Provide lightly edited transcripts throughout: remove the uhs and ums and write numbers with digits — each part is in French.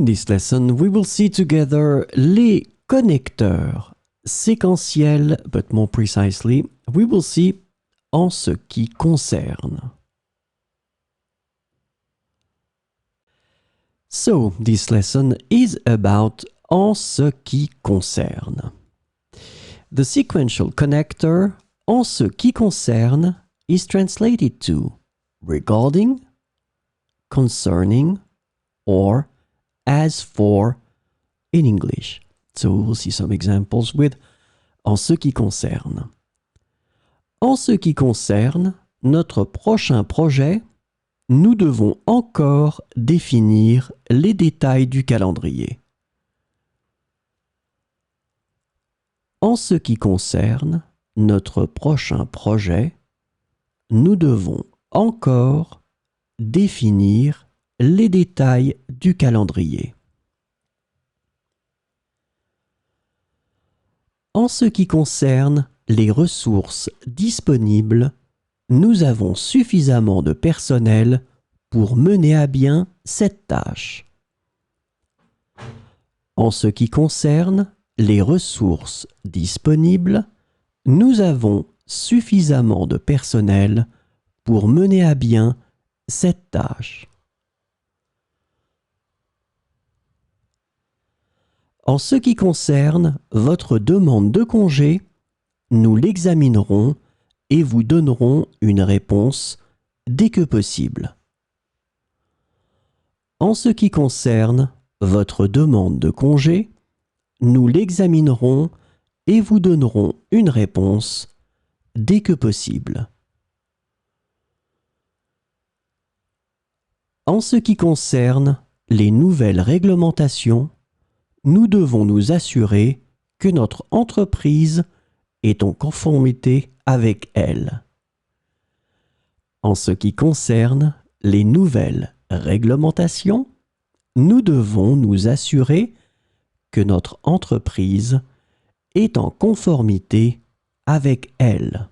this lesson, we will see together les connecteurs séquentiels, but more precisely, we will see en ce qui concerne. So, this lesson is about en ce qui concerne. The sequential connector en ce qui concerne is translated to regarding, concerning, or as for in English. So we will see some examples with en ce qui concerne. En ce qui concerne notre prochain projet, nous devons encore définir les détails du calendrier. En ce qui concerne notre prochain projet, nous devons encore définir les détails du calendrier. En ce qui concerne les ressources disponibles, nous avons suffisamment de personnel pour mener à bien cette tâche. En ce qui concerne les ressources disponibles, nous avons suffisamment de personnel pour mener à bien cette tâche. En ce qui concerne votre demande de congé, nous l'examinerons et vous donnerons une réponse dès que possible. En ce qui concerne votre demande de congé, nous l'examinerons et vous donnerons une réponse dès que possible. En ce qui concerne les nouvelles réglementations, nous devons nous assurer que notre entreprise est en conformité avec elles. En ce qui concerne les nouvelles réglementations, nous devons nous assurer que notre entreprise est en conformité avec elles.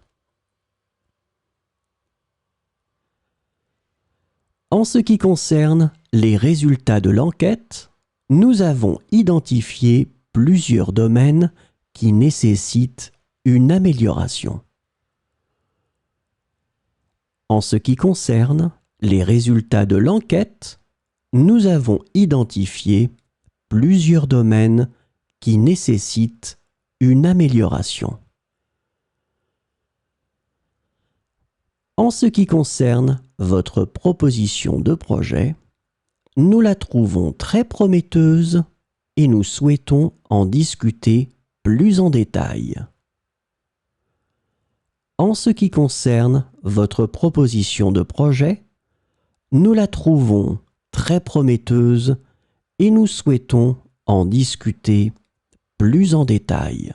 En ce qui concerne les résultats de l'enquête, nous avons identifié plusieurs domaines qui nécessitent une amélioration. En ce qui concerne les résultats de l'enquête, nous avons identifié plusieurs domaines qui nécessitent une amélioration. En ce qui concerne votre proposition de projet, nous la trouvons très prometteuse et nous souhaitons en discuter plus en détail. En ce qui concerne votre proposition de projet, nous la trouvons très prometteuse et nous souhaitons en discuter plus en détail.